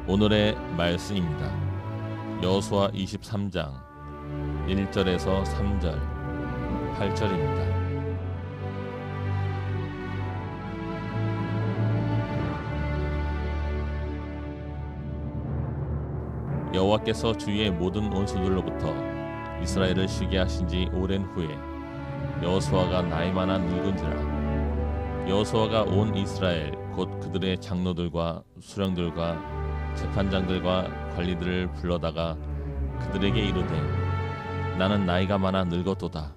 오늘의 말씀입니다. 여호수아 23장 1절에서 3절, 8절입니다. 여호와께서 주위의 모든 원수들로부터 이스라엘을 쉬게 하신 지 오랜 후에 여호수아가 나이 많아 늙은지라 여호수아가 온 이스라엘 곧 그들의 장로들과 수령들과 재판장들과 관리들을 불러다가 그들에게 이르되 나는 나이가 많아 늙었도다.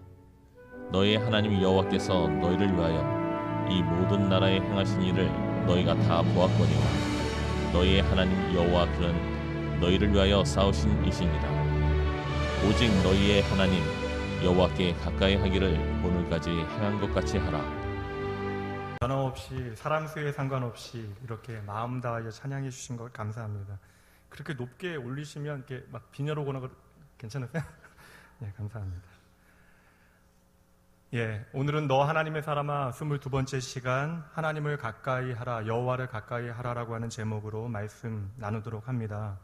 너희의 하나님 여호와께서 너희를 위하여 이 모든 나라에 행하신 일을 너희가 다 보았거니와 너희의 하나님 여호와 그는 너희를 위하여 싸우신 이시니라. 오직 너희의 하나님 여호와께 가까이 하기를 오늘까지 행한 것 같이 하라. 변함없이 사람 수에 상관없이 이렇게 마음 다하여 찬양해 주신 것 감사합니다. 그렇게 높게 올리시면 이렇게 막 빈혈 오거나 괜찮으세요? 네, 감사합니다. 오늘은 너 하나님의 사람아 22번째 시간 하나님을 가까이 하라, 여호와를 가까이 하라라고 하는 제목으로 말씀 나누도록 합니다.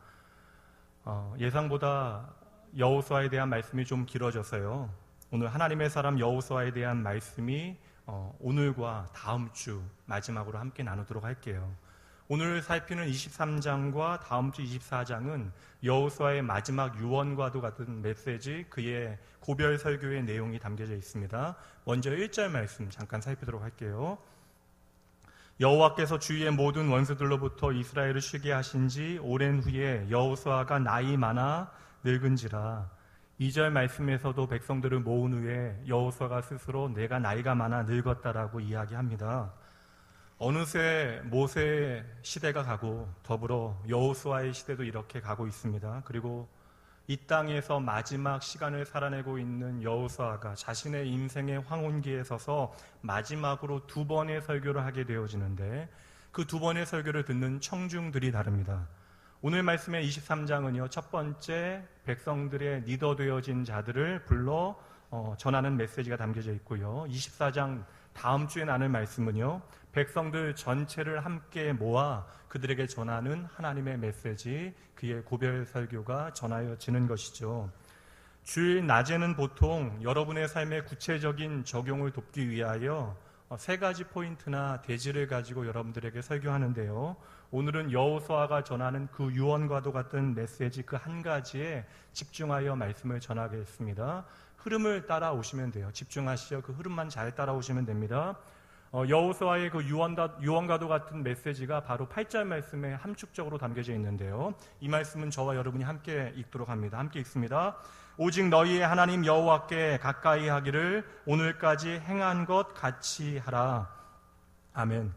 예상보다 여호수아에 대한 말씀이 좀 길어졌어요. 오늘 하나님의 사람 여호수아에 대한 말씀이 오늘과 다음 주 마지막으로 함께 나누도록 할게요. 오늘 살피는 23장과 다음 주 24장은 여호수아의 마지막 유언과도 같은 메시지, 그의 고별 설교의 내용이 담겨져 있습니다. 먼저 1절 말씀 잠깐 살피도록 할게요. 여호와께서 주위의 모든 원수들로부터 이스라엘을 쉬게 하신 지 오랜 후에 여호수아가 나이 많아 늙은지라. 2절 말씀에서도 백성들을 모은 후에 여호수아가 스스로 내가 나이가 많아 늙었다라고 이야기합니다. 어느새 모세의 시대가 가고 더불어 여호수아의 시대도 이렇게 가고 있습니다. 그리고 이 땅에서 마지막 시간을 살아내고 있는 여호수아가 자신의 인생의 황혼기에 서서 마지막으로 2번의 설교를 하게 되어지는데 그 2번의 설교를 듣는 청중들이 다릅니다. 오늘 말씀의 23장은요, 첫 번째 백성들의 리더 되어진 자들을 불러 전하는 메시지가 담겨져 있고요. 24장 다음 주에 나눌 말씀은요, 백성들 전체를 함께 모아 그들에게 전하는 하나님의 메시지, 그의 고별 설교가 전하여지는 것이죠. 주일 낮에는 보통 여러분의 삶의 구체적인 적용을 돕기 위하여 3가지 포인트나 대지를 가지고 여러분들에게 설교하는데요. 오늘은 여호수아가 전하는 그 유언과도 같은 메시지 그 한 가지에 집중하여 말씀을 전하겠습니다. 흐름을 따라오시면 돼요. 집중하시어 그 흐름만 잘 따라오시면 됩니다. 여호수아의 그 유언과도 같은 메시지가 바로 8절 말씀에 함축적으로 담겨져 있는데요. 이 말씀은 저와 여러분이 함께 읽도록 합니다. 함께 읽습니다. 오직 너희의 하나님 여호와께 가까이 하기를 오늘까지 행한 것 같이 하라. 아멘.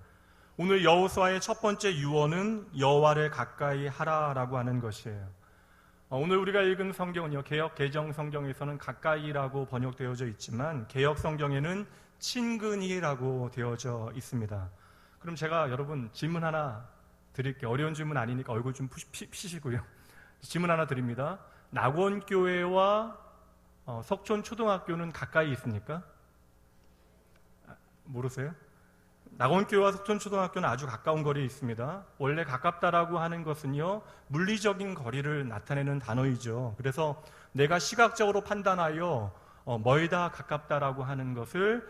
오늘 여호수아의 첫 번째 유언은 여호와를 가까이 하라라고 하는 것이에요. 오늘 우리가 읽은 성경은요, 개역 개정 성경에서는 가까이라고 번역되어져 있지만 개역 성경에는 친근히라고 되어져 있습니다. 그럼 제가 여러분 질문 하나 드릴게요. 어려운 질문 아니니까 얼굴 좀 피시고요. 질문 하나 드립니다. 낙원교회와 석촌초등학교는 가까이 있습니까? 모르세요? 낙원교회와 석촌초등학교는 아주 가까운 거리에 있습니다. 원래 가깝다라고 하는 것은요, 물리적인 거리를 나타내는 단어이죠. 그래서 내가 시각적으로 판단하여 멀다 가깝다라고 하는 것을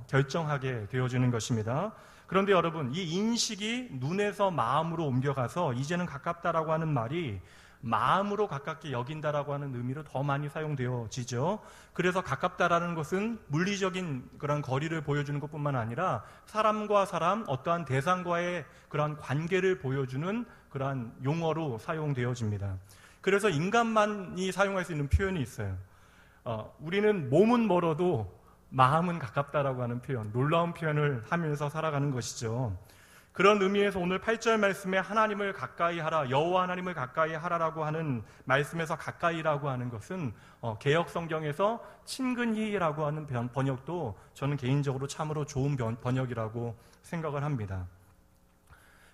결정하게 되어지는 것입니다. 그런데 여러분, 이 인식이 눈에서 마음으로 옮겨가서 이제는 가깝다라고 하는 말이 마음으로 가깝게 여긴다라고 하는 의미로 더 많이 사용되어지죠. 그래서 가깝다라는 것은 물리적인 그런 거리를 보여주는 것뿐만 아니라 사람과 사람, 어떠한 대상과의 그러한 관계를 보여주는 그러한 용어로 사용되어집니다. 그래서 인간만이 사용할 수 있는 표현이 있어요. 우리는 몸은 멀어도 마음은 가깝다라고 하는 표현, 놀라운 표현을 하면서 살아가는 것이죠. 그런 의미에서 오늘 8절 말씀에 하나님을 가까이 하라, 여호와 하나님을 가까이 하라라고 하는 말씀에서 가까이라고 하는 것은 개역 성경에서 친근히라고 하는 번역도 저는 개인적으로 참으로 좋은 번역이라고 생각을 합니다.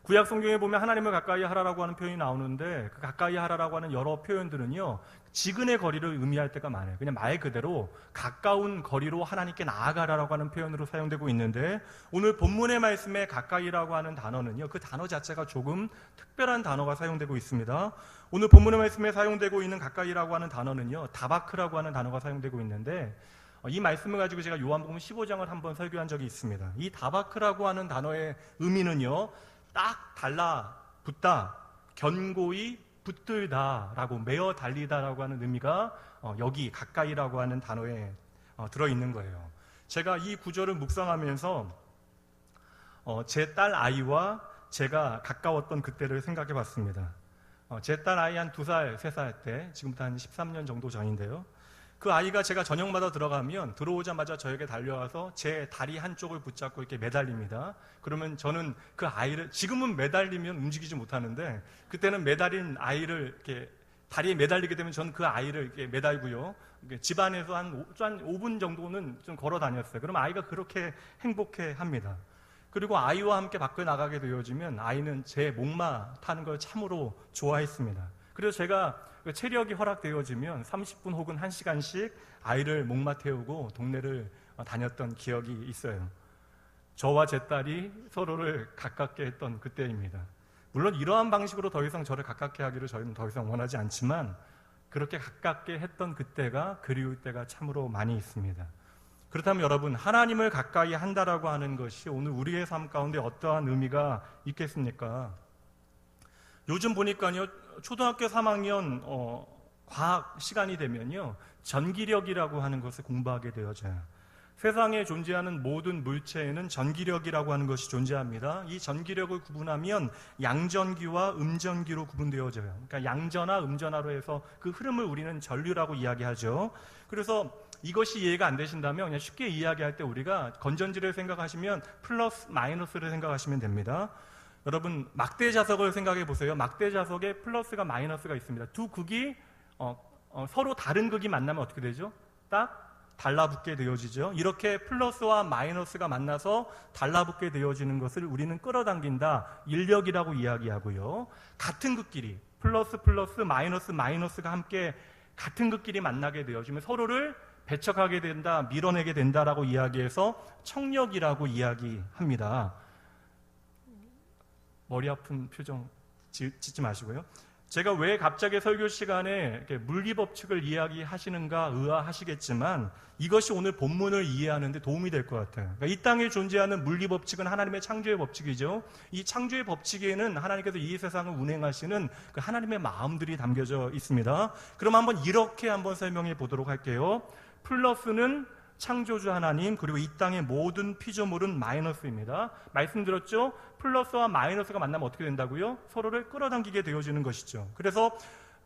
구약 성경에 보면 하나님을 가까이 하라라고 하는 표현이 나오는데 그 가까이 하라라고 하는 여러 표현들은요 지근의 거리를 의미할 때가 많아요. 그냥 말 그대로 가까운 거리로 하나님께 나아가라라고 하는 표현으로 사용되고 있는데 오늘 본문의 말씀에 가까이라고 하는 단어는요 그 단어 자체가 조금 특별한 단어가 사용되고 있습니다. 오늘 본문의 말씀에 사용되고 있는 가까이라고 하는 단어는요 다바크라고 하는 단어가 사용되고 있는데 이 말씀을 가지고 제가 요한복음 15장을 한번 설교한 적이 있습니다. 이 다바크라고 하는 단어의 의미는요 딱 달라붙다, 견고히 붙들다라고 매어 달리다라고 하는 의미가 여기 가까이라고 하는 단어에 들어있는 거예요. 제가 이 구절을 묵상하면서 제 딸 아이와 제가 가까웠던 그때를 생각해 봤습니다. 제 딸 아이 한 2살, 3살 때, 지금부터 한 13년 정도 전인데요. 그 아이가 제가 저녁마다 들어가면 들어오자마자 저에게 달려와서 제 다리 한쪽을 붙잡고 이렇게 매달립니다. 그러면 저는 그 아이를, 지금은 매달리면 움직이지 못하는데 그때는 매달린 아이를 이렇게 다리에 매달리게 되면 저는 그 아이를 이렇게 매달고요. 집안에서 한 5분 정도는 좀 걸어 다녔어요. 그럼 아이가 그렇게 행복해 합니다. 그리고 아이와 함께 밖에 나가게 되어지면 아이는 제 목마 타는 걸 참으로 좋아했습니다. 그래서 제가 체력이 허락되어지면 30분 혹은 1시간씩 아이를 목마 태우고 동네를 다녔던 기억이 있어요. 저와 제 딸이 서로를 가깝게 했던 그때입니다. 물론 이러한 방식으로 더 이상 저를 가깝게 하기를 저희는 더 이상 원하지 않지만 그렇게 가깝게 했던 그때가 그리울 때가 참으로 많이 있습니다. 그렇다면 여러분, 하나님을 가까이 한다라고 하는 것이 오늘 우리의 삶 가운데 어떠한 의미가 있겠습니까? 요즘 보니까요, 초등학교 3학년 과학 시간이 되면요, 전기력이라고 하는 것을 공부하게 되어져요. 세상에 존재하는 모든 물체에는 전기력이라고 하는 것이 존재합니다. 이 전기력을 구분하면 양전기와 음전기로 구분되어져요. 그러니까 양전하, 음전하로 해서 그 흐름을 우리는 전류라고 이야기하죠. 그래서 이것이 이해가 안 되신다면 그냥 쉽게 이야기할 때 우리가 건전지를 생각하시면 플러스, 마이너스를 생각하시면 됩니다. 여러분, 막대 자석을 생각해 보세요. 막대 자석에 플러스가 마이너스가 있습니다. 두 극이 서로 다른 극이 만나면 어떻게 되죠? 딱 달라붙게 되어지죠. 이렇게 플러스와 마이너스가 만나서 달라붙게 되어지는 것을 우리는 끌어당긴다, 인력이라고 이야기하고요. 같은 극끼리 플러스 플러스 마이너스 마이너스가 함께 같은 극끼리 만나게 되어지면 서로를 배척하게 된다, 밀어내게 된다라고 이야기해서 청력이라고 이야기합니다. 머리 아픈 표정 짓지 마시고요. 제가 왜 갑자기 설교 시간에 이렇게 물리법칙을 이야기하시는가 의아하시겠지만 이것이 오늘 본문을 이해하는 데 도움이 될 것 같아요. 그러니까 이 땅에 존재하는 물리법칙은 하나님의 창조의 법칙이죠. 이 창조의 법칙에는 하나님께서 이 세상을 운행하시는 그 하나님의 마음들이 담겨져 있습니다. 그럼 이렇게 한번 설명해 보도록 할게요. 플러스는 창조주 하나님, 그리고 이 땅의 모든 피조물은 마이너스입니다. 말씀드렸죠? 플러스와 마이너스가 만나면 어떻게 된다고요? 서로를 끌어당기게 되어지는 것이죠. 그래서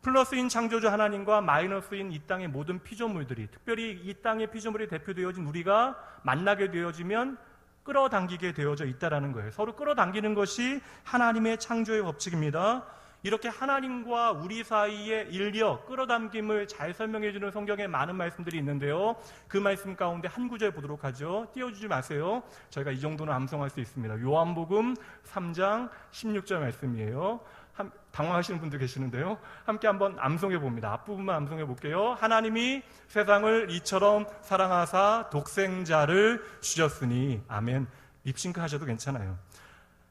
플러스인 창조주 하나님과 마이너스인 이 땅의 모든 피조물들이, 특별히 이 땅의 피조물이 대표되어진 우리가 만나게 되어지면 끌어당기게 되어져 있다는 거예요. 서로 끌어당기는 것이 하나님의 창조의 법칙입니다. 이렇게 하나님과 우리 사이의 인력, 끌어당김을 잘 설명해주는 성경에 많은 말씀들이 있는데요. 그 말씀 가운데 한 구절 보도록 하죠. 띄워주지 마세요. 저희가 이 정도는 암송할 수 있습니다. 요한복음 3장 16절 말씀이에요. 당황하시는 분들 계시는데요. 함께 한번 암송해 봅니다. 앞부분만 암송해 볼게요. 하나님이 세상을 이처럼 사랑하사 독생자를 주셨으니. 아멘. 립싱크 하셔도 괜찮아요.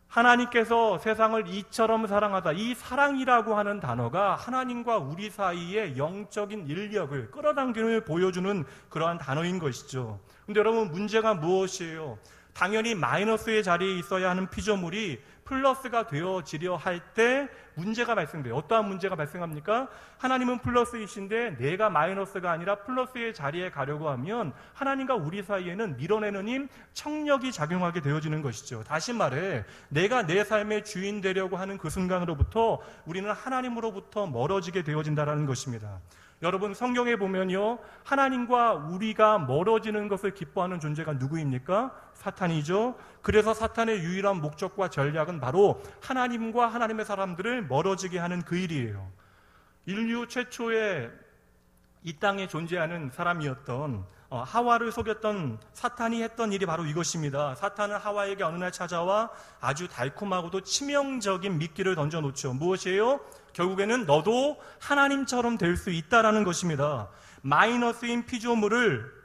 하나님께서 세상을 이처럼 사랑하다. 이 사랑이라고 하는 단어가 하나님과 우리 사이의 영적인 인력을 끌어당김을 보여주는 그러한 단어인 것이죠. 근데 여러분, 문제가 무엇이에요? 당연히 마이너스의 자리에 있어야 하는 피조물이 플러스가 되어지려 할 때 문제가 발생돼요. 어떠한 문제가 발생합니까? 하나님은 플러스이신데 내가 마이너스가 아니라 플러스의 자리에 가려고 하면 하나님과 우리 사이에는 밀어내는 힘, 청력이 작용하게 되어지는 것이죠. 다시 말해, 내가 내 삶의 주인 되려고 하는 그 순간으로부터 우리는 하나님으로부터 멀어지게 되어진다는 것입니다. 여러분, 성경에 보면요, 하나님과 우리가 멀어지는 것을 기뻐하는 존재가 누구입니까? 사탄이죠. 그래서 사탄의 유일한 목적과 전략은 바로 하나님과 하나님의 사람들을 멀어지게 하는 그 일이에요. 인류 최초의 이 땅에 존재하는 사람이었던 하와를 속였던 사탄이 했던 일이 바로 이것입니다. 사탄은 하와에게 어느 날 찾아와 아주 달콤하고도 치명적인 미끼를 던져놓죠. 무엇이에요? 결국에는 너도 하나님처럼 될 수 있다라는 것입니다. 마이너스인 피조물을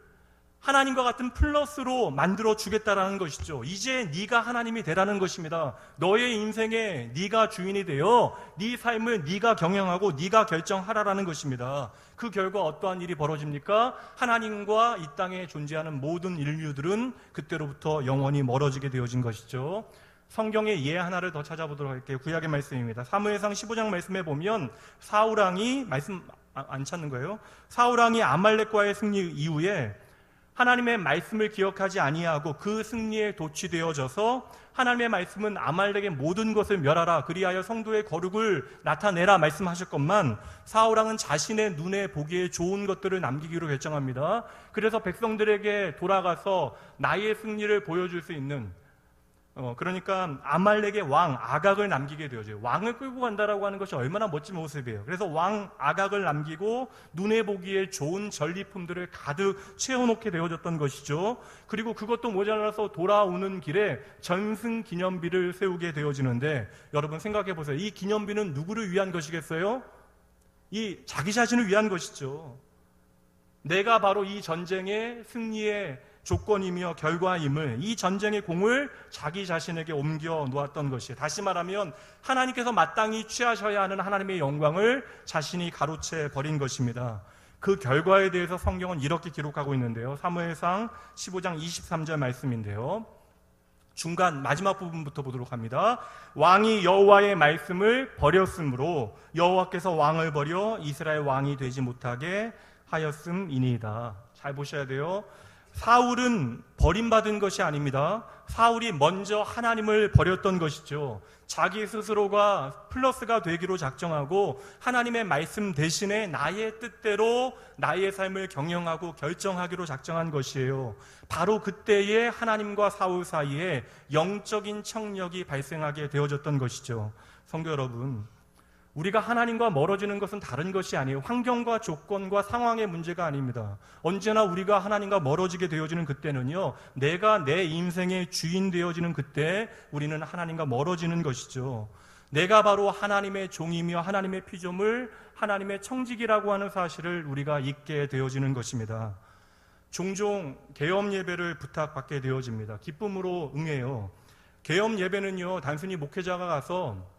하나님과 같은 플러스로 만들어 주겠다라는 것이죠. 이제 네가 하나님이 되라는 것입니다. 너의 인생에 네가 주인이 되어 네 삶을 네가 경영하고 네가 결정하라라는 것입니다. 그 결과 어떠한 일이 벌어집니까? 하나님과 이 땅에 존재하는 모든 인류들은 그때로부터 영원히 멀어지게 되어진 것이죠. 성경의 예 하나를 더 찾아보도록 할게요. 구약의 말씀입니다. 사무엘상 15장 말씀에 보면 사울왕이 말씀 안 찾는 거예요. 사울왕이 아말렉과의 승리 이후에 하나님의 말씀을 기억하지 아니하고 그 승리에 도취되어져서 하나님의 말씀은 아말렉의 모든 것을 멸하라 그리하여 성도의 거룩을 나타내라 말씀하셨건만 사울왕은 자신의 눈에 보기에 좋은 것들을 남기기로 결정합니다. 그래서 백성들에게 돌아가서 나의 승리를 보여줄 수 있는 그러니까 아말렉의 왕 아각을 남기게 되어져요. 왕을 끌고 간다라고 하는 것이 얼마나 멋진 모습이에요. 그래서 왕 아각을 남기고 눈에 보기에 좋은 전리품들을 가득 채워놓게 되어졌던 것이죠. 그리고 그것도 모자라서 돌아오는 길에 전승 기념비를 세우게 되어지는데 여러분 생각해 보세요. 이 기념비는 누구를 위한 것이겠어요? 이 자기 자신을 위한 것이죠. 내가 바로 이 전쟁의 승리의 조건이며 결과임을 이 전쟁의 공을 자기 자신에게 옮겨 놓았던 것이에요. 다시 말하면 하나님께서 마땅히 취하셔야 하는 하나님의 영광을 자신이 가로채 버린 것입니다. 그 결과에 대해서 성경은 이렇게 기록하고 있는데요. 사무엘상 15장 23절 말씀인데요. 중간 마지막 부분부터 보도록 합니다. 왕이 여호와의 말씀을 버렸으므로 여호와께서 왕을 버려 이스라엘 왕이 되지 못하게 하였음이니이다. 잘 보셔야 돼요. 사울은 버림받은 것이 아닙니다. 사울이 먼저 하나님을 버렸던 것이죠. 자기 스스로가 플러스가 되기로 작정하고 하나님의 말씀 대신에 나의 뜻대로 나의 삶을 경영하고 결정하기로 작정한 것이에요. 바로 그때에 하나님과 사울 사이에 영적인 청력이 발생하게 되어졌던 것이죠. 성도 여러분, 우리가 하나님과 멀어지는 것은 다른 것이 아니에요. 환경과 조건과 상황의 문제가 아닙니다. 언제나 우리가 하나님과 멀어지게 되어지는 그때는요, 내가 내 인생의 주인 되어지는 그때 우리는 하나님과 멀어지는 것이죠. 내가 바로 하나님의 종이며 하나님의 피조물, 하나님의 청직이라고 하는 사실을 우리가 잊게 되어지는 것입니다. 종종 계엄 예배를 부탁받게 되어집니다. 기쁨으로 응해요. 계엄 예배는요, 단순히 목회자가 가서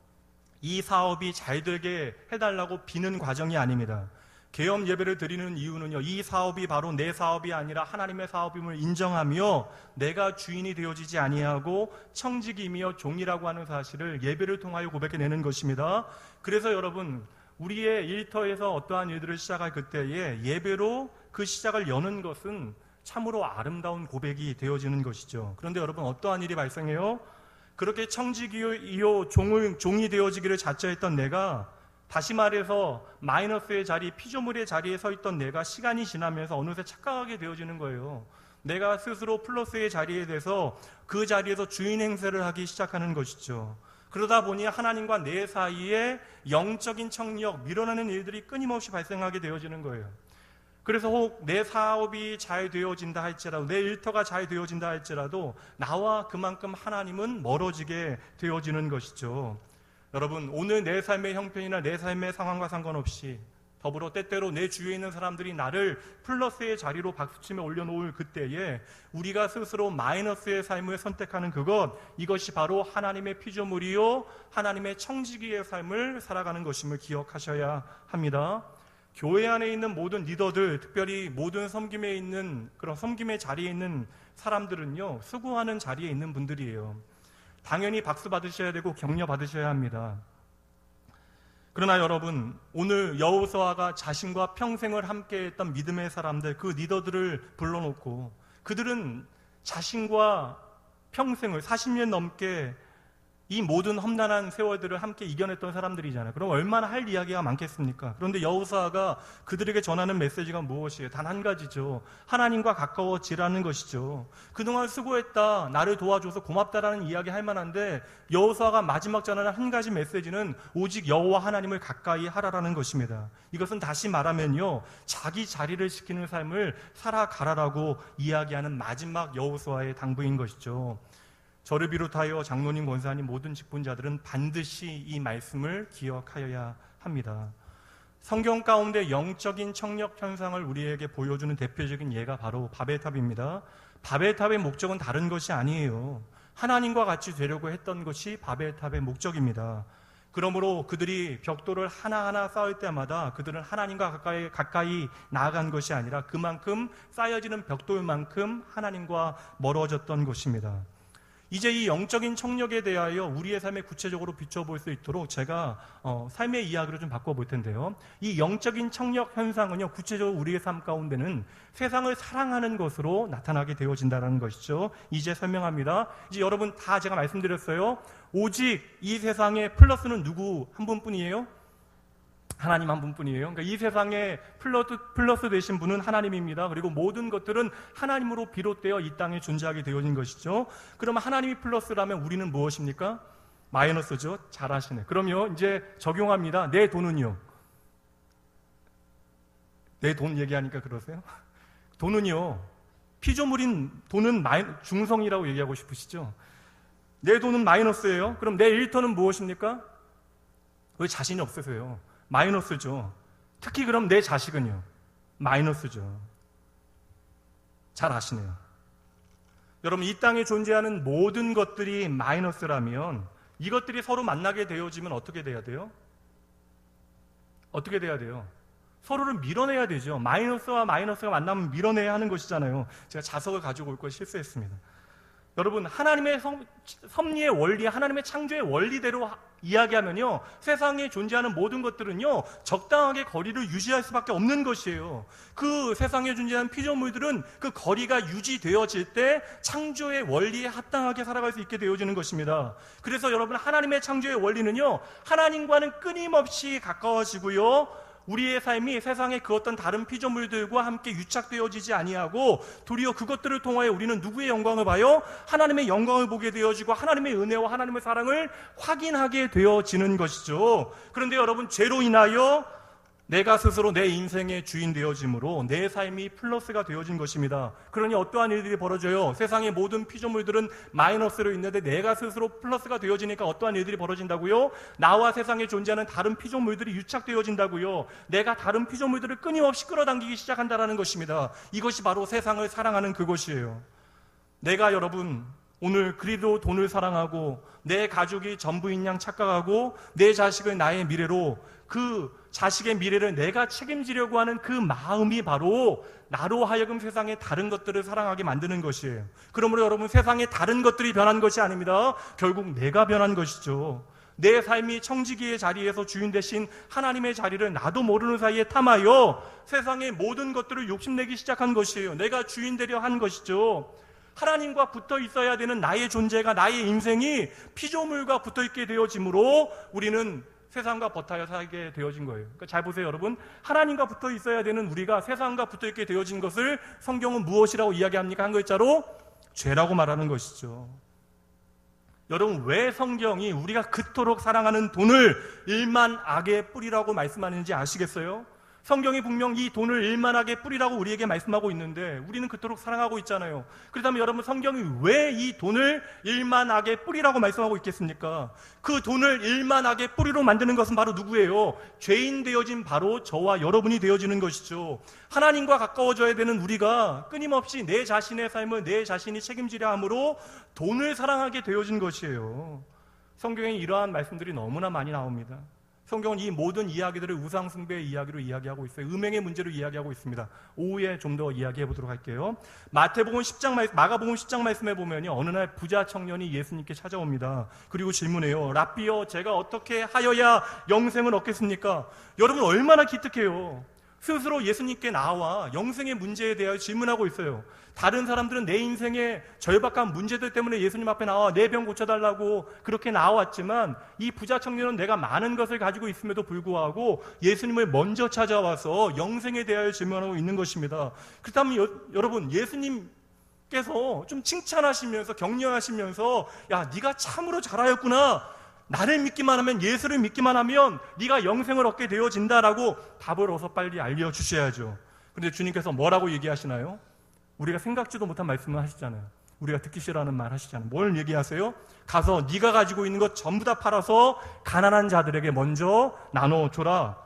이 사업이 잘 되게 해달라고 비는 과정이 아닙니다. 계엄 예배를 드리는 이유는요, 이 사업이 바로 내 사업이 아니라 하나님의 사업임을 인정하며 내가 주인이 되어지지 아니하고 청직이며 종이라고 하는 사실을 예배를 통하여 고백해내는 것입니다. 그래서 여러분, 우리의 일터에서 어떠한 일들을 시작할 그때에 예배로 그 시작을 여는 것은 참으로 아름다운 고백이 되어지는 것이죠. 그런데 여러분, 어떠한 일이 발생해요? 그렇게 청직이요 종이 되어지기를 자처했던 내가, 다시 말해서 마이너스의 자리, 피조물의 자리에 서 있던 내가 시간이 지나면서 어느새 착각하게 되어지는 거예요. 내가 스스로 플러스의 자리에 대해서 그 자리에서 주인 행세를 하기 시작하는 것이죠. 그러다 보니 하나님과 내 사이에 영적인 청력, 밀어내는 일들이 끊임없이 발생하게 되어지는 거예요. 그래서 혹 내 사업이 잘 되어진다 할지라도, 내 일터가 잘 되어진다 할지라도 나와 그만큼 하나님은 멀어지게 되어지는 것이죠. 여러분, 오늘 내 삶의 형편이나 내 삶의 상황과 상관없이 더불어 때때로 내 주위에 있는 사람들이 나를 플러스의 자리로 박수치며 올려놓을 그때에 우리가 스스로 마이너스의 삶을 선택하는 이것이 바로 하나님의 피조물이요 하나님의 청지기의 삶을 살아가는 것임을 기억하셔야 합니다. 교회 안에 있는 모든 리더들, 특별히 모든 섬김에 있는 그런 섬김의 자리에 있는 사람들은요, 수고하는 자리에 있는 분들이에요. 당연히 박수 받으셔야 되고 격려 받으셔야 합니다. 그러나 여러분, 오늘 여호수아가 자신과 평생을 함께했던 믿음의 사람들, 그 리더들을 불러놓고 그들은 자신과 평생을 40년 넘게 이 모든 험난한 세월들을 함께 이겨냈던 사람들이잖아요. 그럼 얼마나 할 이야기가 많겠습니까? 그런데 여호수아가 그들에게 전하는 메시지가 무엇이에요? 단 한 가지죠. 하나님과 가까워지라는 것이죠. 그동안 수고했다, 나를 도와줘서 고맙다라는 이야기 할 만한데 여호수아가 마지막 전하는 한 가지 메시지는 오직 여호와 하나님을 가까이 하라라는 것입니다. 이것은 다시 말하면요, 자기 자리를 지키는 삶을 살아가라라고 이야기하는 마지막 여호수아의 당부인 것이죠. 저를 비롯하여 장로님, 권사님, 모든 직분자들은 반드시 이 말씀을 기억하여야 합니다. 성경 가운데 영적인 청력 현상을 우리에게 보여주는 대표적인 예가 바로 바벨탑입니다. 바벨탑의 목적은 다른 것이 아니에요. 하나님과 같이 되려고 했던 것이 바벨탑의 목적입니다. 그러므로 그들이 벽돌을 하나하나 쌓을 때마다 그들은 하나님과 가까이 나아간 것이 아니라 그만큼 쌓여지는 벽돌만큼 하나님과 멀어졌던 것입니다. 이제 이 영적인 청력에 대하여 우리의 삶에 구체적으로 비춰볼 수 있도록 제가 삶의 이야기를 좀 바꿔볼 텐데요. 이 영적인 청력 현상은요, 구체적으로 우리의 삶 가운데는 세상을 사랑하는 것으로 나타나게 되어진다는 것이죠. 이제 설명합니다. 이제 여러분 다 제가 말씀드렸어요. 오직 이 세상에 플러스는 누구 한 분뿐이에요? 하나님 한 분뿐이에요. 그러니까 이 세상에 플러스 되신 분은 하나님입니다. 그리고 모든 것들은 하나님으로 비롯되어 이 땅에 존재하게 되어진 것이죠. 그러면 하나님이 플러스라면 우리는 무엇입니까? 마이너스죠. 잘하시네. 그러면 이제 적용합니다. 내 돈은요? 내 돈 얘기하니까 그러세요? 돈은요, 피조물인 돈은 중성이라고 얘기하고 싶으시죠? 내 돈은 마이너스예요. 그럼 내 일터는 무엇입니까? 왜 자신이 없으세요? 마이너스죠. 특히 그럼 내 자식은요? 마이너스죠. 잘 아시네요. 여러분, 이 땅에 존재하는 모든 것들이 마이너스라면 이것들이 서로 만나게 되어지면 어떻게 돼야 돼요? 어떻게 돼야 돼요? 서로를 밀어내야 되죠. 마이너스와 마이너스가 만나면 밀어내야 하는 것이잖아요. 제가 자석을 가지고 올 걸 실수했습니다. 여러분, 하나님의 섭리의 원리, 하나님의 창조의 원리대로 이야기하면요, 세상에 존재하는 모든 것들은요, 적당하게 거리를 유지할 수밖에 없는 것이에요. 그 세상에 존재하는 피조물들은 그 거리가 유지되어질 때 창조의 원리에 합당하게 살아갈 수 있게 되어지는 것입니다. 그래서 여러분, 하나님의 창조의 원리는요, 하나님과는 끊임없이 가까워지고요, 우리의 삶이 세상의 그 어떤 다른 피조물들과 함께 유착되어지지 아니하고 도리어 그것들을 통하여 우리는 누구의 영광을 봐요? 하나님의 영광을 보게 되어지고 하나님의 은혜와 하나님의 사랑을 확인하게 되어지는 것이죠. 그런데 여러분, 죄로 인하여 내가 스스로 내 인생의 주인 되어짐으로 내 삶이 플러스가 되어진 것입니다. 그러니 어떠한 일들이 벌어져요? 세상의 모든 피조물들은 마이너스로 있는데 내가 스스로 플러스가 되어지니까 어떠한 일들이 벌어진다고요? 나와 세상에 존재하는 다른 피조물들이 유착되어진다고요. 내가 다른 피조물들을 끊임없이 끌어당기기 시작한다는 것입니다. 이것이 바로 세상을 사랑하는 그것이에요. 내가 여러분 오늘 그리도 돈을 사랑하고 내 가족이 전부인 양 착각하고 내 자식을 나의 미래로, 그 자식의 미래를 내가 책임지려고 하는 그 마음이 바로 나로 하여금 세상의 다른 것들을 사랑하게 만드는 것이에요. 그러므로 여러분, 세상의 다른 것들이 변한 것이 아닙니다. 결국 내가 변한 것이죠. 내 삶이 청지기의 자리에서 주인 대신 하나님의 자리를 나도 모르는 사이에 탐하여 세상의 모든 것들을 욕심내기 시작한 것이에요. 내가 주인 되려 한 것이죠. 하나님과 붙어 있어야 되는 나의 존재가, 나의 인생이 피조물과 붙어 있게 되어지므로 우리는 세상과 버타여 살게 되어진 거예요. 그러니까 잘 보세요, 여러분. 하나님과 붙어 있어야 되는 우리가 세상과 붙어 있게 되어진 것을 성경은 무엇이라고 이야기합니까? 한 글자로 죄라고 말하는 것이죠. 여러분, 왜 성경이 우리가 그토록 사랑하는 돈을 일만 악의 뿌리라고 말씀하는지 아시겠어요? 성경이 분명 이 돈을 일만하게 뿌리라고 우리에게 말씀하고 있는데 우리는 그토록 사랑하고 있잖아요. 그렇다면 여러분, 성경이 왜 이 돈을 일만하게 뿌리라고 말씀하고 있겠습니까? 그 돈을 일만하게 뿌리로 만드는 것은 바로 누구예요? 죄인 되어진 바로 저와 여러분이 되어지는 것이죠. 하나님과 가까워져야 되는 우리가 끊임없이 내 자신의 삶을 내 자신이 책임지려 함으로 돈을 사랑하게 되어진 것이에요. 성경에 이러한 말씀들이 너무나 많이 나옵니다. 성경은 이 모든 이야기들을 우상숭배의 이야기로 이야기하고 있어요. 음행의 문제로 이야기하고 있습니다. 오후에 좀 더 이야기해 보도록 할게요. 마가복음 10장 말씀에 보면요, 어느 날 부자 청년이 예수님께 찾아옵니다. 그리고 질문해요. 랍비여, 제가 어떻게 하여야 영생을 얻겠습니까? 여러분, 얼마나 기특해요. 스스로 예수님께 나와 영생의 문제에 대하여 질문하고 있어요. 다른 사람들은 내 인생의 절박한 문제들 때문에 예수님 앞에 나와 내 병 고쳐달라고 그렇게 나왔지만 이 부자 청년은 내가 많은 것을 가지고 있음에도 불구하고 예수님을 먼저 찾아와서 영생에 대하여 질문하고 있는 것입니다. 그렇다면 여러분, 예수님께서 좀 칭찬하시면서 격려하시면서 야, 네가 참으로 잘하였구나, 나를 믿기만 하면, 예수를 믿기만 하면 네가 영생을 얻게 되어진다라고 답을 어서 빨리 알려주셔야죠. 그런데 주님께서 뭐라고 얘기하시나요? 우리가 생각지도 못한 말씀을 하시잖아요. 우리가 듣기 싫어하는 말 하시잖아요. 뭘 얘기하세요? 가서 네가 가지고 있는 것 전부 다 팔아서 가난한 자들에게 먼저 나눠줘라.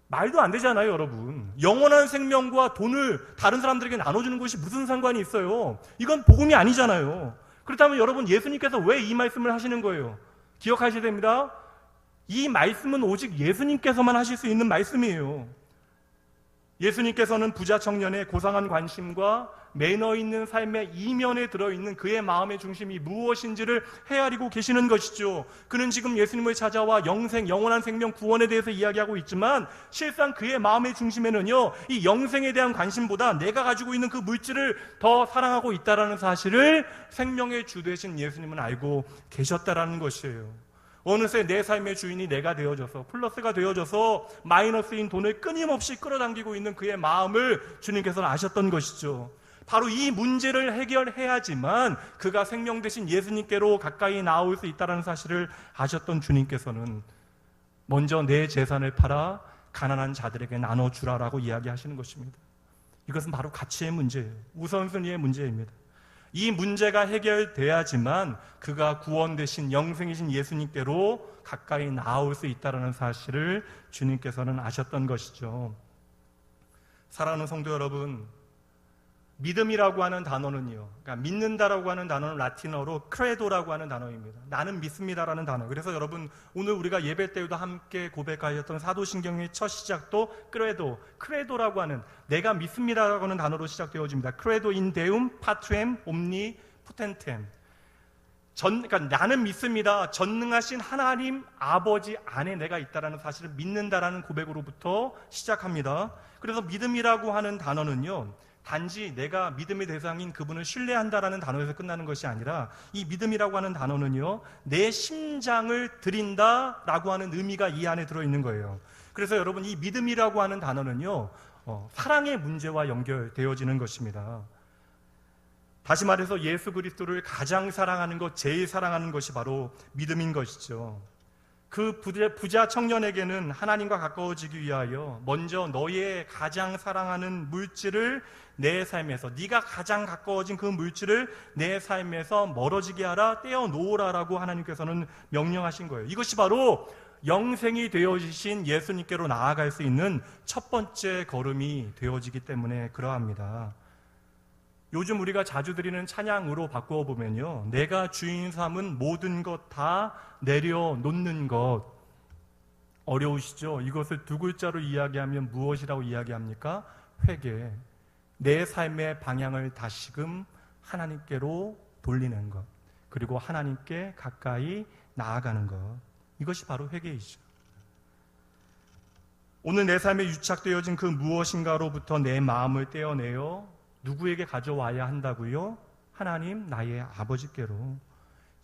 말도 안 되잖아요, 여러분. 영원한 생명과 돈을 다른 사람들에게 나눠주는 것이 무슨 상관이 있어요? 이건 복음이 아니잖아요. 그렇다면 여러분, 예수님께서 왜 이 말씀을 하시는 거예요? 기억하셔야 됩니다. 이 말씀은 오직 예수님께서만 하실 수 있는 말씀이에요. 예수님께서는 부자 청년의 고상한 관심과 매너 있는 삶의 이면에 들어있는 그의 마음의 중심이 무엇인지를 헤아리고 계시는 것이죠. 그는 지금 예수님을 찾아와 영생, 영원한 생명, 구원에 대해서 이야기하고 있지만 실상 그의 마음의 중심에는요, 이 영생에 대한 관심보다 내가 가지고 있는 그 물질을 더 사랑하고 있다는 사실을 생명의 주 되신 예수님은 알고 계셨다라는 것이에요. 어느새 내 삶의 주인이 내가 되어져서, 플러스가 되어져서 마이너스인 돈을 끊임없이 끌어당기고 있는 그의 마음을 주님께서는 아셨던 것이죠. 바로 이 문제를 해결해야지만 그가 생명 되신 예수님께로 가까이 나올 수 있다는 사실을 아셨던 주님께서는 먼저 내 재산을 팔아 가난한 자들에게 나눠주라라고 이야기하시는 것입니다. 이것은 바로 가치의 문제예요. 우선순위의 문제입니다. 이 문제가 해결돼야지만 그가 구원 되신 영생이신 예수님께로 가까이 나올 수 있다는 사실을 주님께서는 아셨던 것이죠. 사랑하는 성도 여러분, 믿음이라고 하는 단어는요, 그러니까 믿는다라고 하는 단어는 라틴어로 크레도라고 하는 단어입니다. 나는 믿습니다라는 단어. 그래서 여러분, 오늘 우리가 예배 때에도 함께 고백하였던 사도신경의 첫 시작도 크레도라고 하는, 내가 믿습니다라고 하는 단어로 시작되어집니다. 크레도 인 데움 파트엠 옴니 푸텐템. 그러니까 나는 믿습니다. 전능하신 하나님 아버지 안에 내가 있다라는 사실을 믿는다라는 고백으로부터 시작합니다. 그래서 믿음이라고 하는 단어는요, 단지 내가 믿음의 대상인 그분을 신뢰한다라는 단어에서 끝나는 것이 아니라, 이 믿음이라고 하는 단어는요, 내 심장을 드린다라고 하는 의미가 이 안에 들어있는 거예요. 그래서 여러분, 이 믿음이라고 하는 단어는요, 사랑의 문제와 연결되어지는 것입니다. 다시 말해서 예수 그리스도를 가장 사랑하는 것, 제일 사랑하는 것이 바로 믿음인 것이죠. 그 부자 청년에게는 하나님과 가까워지기 위하여 먼저 너의 가장 사랑하는 물질을 내 삶에서, 네가 가장 가까워진 그 물질을 내 삶에서 멀어지게 하라, 떼어놓으라라고 하나님께서는 명령하신 거예요. 이것이 바로 영생이 되어지신 예수님께로 나아갈 수 있는 첫 번째 걸음이 되어지기 때문에 그러합니다. 요즘 우리가 자주 드리는 찬양으로 바꾸어 보면요, 내가 주인 삼은 모든 것 다 내려놓는 것. 어려우시죠? 이것을 두 글자로 이야기하면 무엇이라고 이야기합니까? 회개. 내 삶의 방향을 다시금 하나님께로 돌리는 것, 그리고 하나님께 가까이 나아가는 것. 이것이 바로 회개이죠. 오늘 내 삶에 유착되어진 그 무엇인가로부터 내 마음을 떼어내어 누구에게 가져와야 한다고요? 하나님, 나의 아버지께로.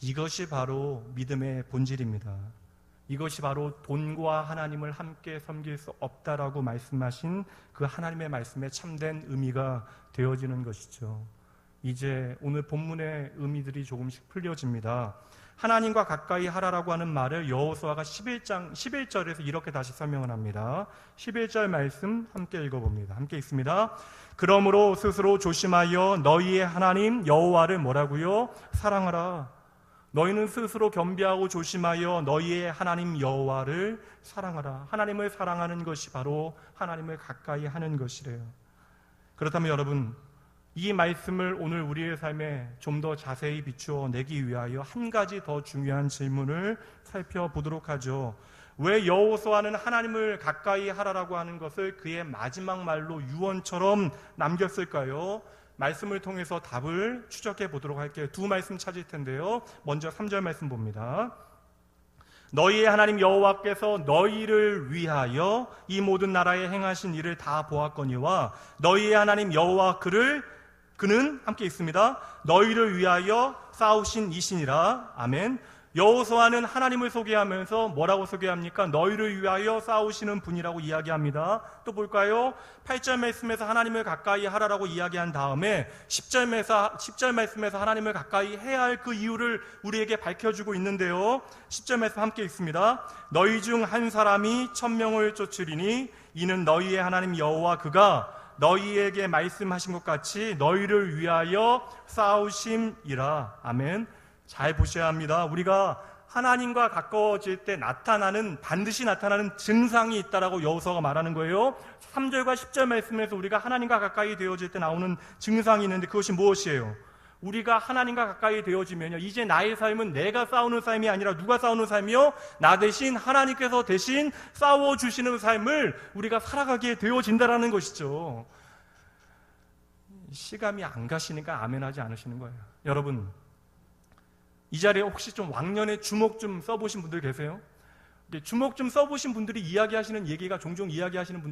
이것이 바로 믿음의 본질입니다. 이것이 바로 돈과 하나님을 함께 섬길 수 없다라고 말씀하신 그 하나님의 말씀에 참된 의미가 되어지는 것이죠. 이제 오늘 본문의 의미들이 조금씩 풀려집니다. 하나님과 가까이 하라라고 하는 말을 여호수아가 11절에서 이렇게 다시 설명을 합니다. 11절 말씀 함께 읽어봅니다. 함께 읽습니다. 그러므로 스스로 조심하여 너희의 하나님 여호와를 뭐라고요? 사랑하라. 너희는 스스로 겸비하고 조심하여 너희의 하나님 여호와를 사랑하라. 하나님을 사랑하는 것이 바로 하나님을 가까이 하는 것이래요. 그렇다면 여러분, 이 말씀을 오늘 우리의 삶에 좀 더 자세히 비추어 내기 위하여 한 가지 더 중요한 질문을 살펴보도록 하죠. 왜 여호수아는 하나님을 가까이 하라라고 하는 것을 그의 마지막 말로 유언처럼 남겼을까요? 말씀을 통해서 답을 추적해 보도록 할게요. 두 말씀 찾을 텐데요. 먼저 3절 말씀 봅니다. 너희의 하나님 여호와께서 너희를 위하여 이 모든 나라에 행하신 일을 다 보았거니와 너희의 하나님 여호와 그는 함께 있습니다. 너희를 위하여 싸우신 이시니라. 아멘. 여호수아는 하나님을 소개하면서 뭐라고 소개합니까? 너희를 위하여 싸우시는 분이라고 이야기합니다. 또 볼까요? 8절 말씀에서 하나님을 가까이 하라라고 이야기한 다음에 10절 말씀에서 하나님을 가까이 해야 할 그 이유를 우리에게 밝혀주고 있는데요. 10절 말씀 함께 있습니다. 너희 중 한 사람이 1000명을 쫓으리니 이는 너희의 하나님 여호와 그가 너희에게 말씀하신 것 같이 너희를 위하여 싸우심이라. 아멘. 잘 보셔야 합니다. 우리가 하나님과 가까워질 때 반드시 나타나는 증상이 있다라고 여호수아가 말하는 거예요. 3절과 10절 말씀에서 우리가 하나님과 가까이 되어질 때 나오는 증상이 있는데 그것이 무엇이에요? 우리가 하나님과 가까이 되어지면요, 이제 나의 삶은 내가 싸우는 삶이 아니라 누가 싸우는 삶이요? 나 대신 하나님께서 대신 싸워주시는 삶을 우리가 살아가게 되어진다라는 것이죠. 시감이 안 가시니까 아멘하지 않으시는 거예요. 여러분, 이 자리에 혹시 좀 왕년에 주목 좀 써보신 분들 계세요? 주목 좀 써보신 분들이 이야기하시는 얘기가 종종 이야기하시는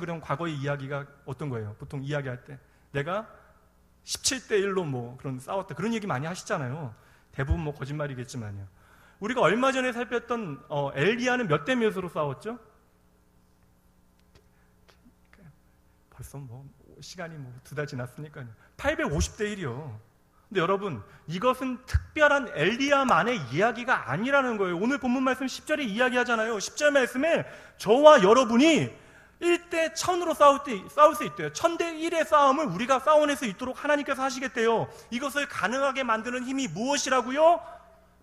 그런 과거의 이야기가 어떤 거예요? 보통 이야기할 때 내가 17대 1로 뭐 그런 싸웠다 그런 얘기 많이 하시잖아요. 대부분 뭐 거짓말이겠지만요. 우리가 얼마 전에 살폈던 엘리야는 몇 대 몇으로 싸웠죠? 벌써 뭐 시간이 뭐 2달 지났으니까요. 850대 1이요. 근데 여러분, 이것은 특별한 엘리야만의 이야기가 아니라는 거예요. 오늘 본문 말씀 10절에 이야기하잖아요. 10절 말씀에 저와 여러분이 1대 1000으로 싸울 수 있대요. 1000대 1의 싸움을 우리가 싸워낼 수 있도록 하나님께서 하시겠대요. 이것을 가능하게 만드는 힘이 무엇이라고요?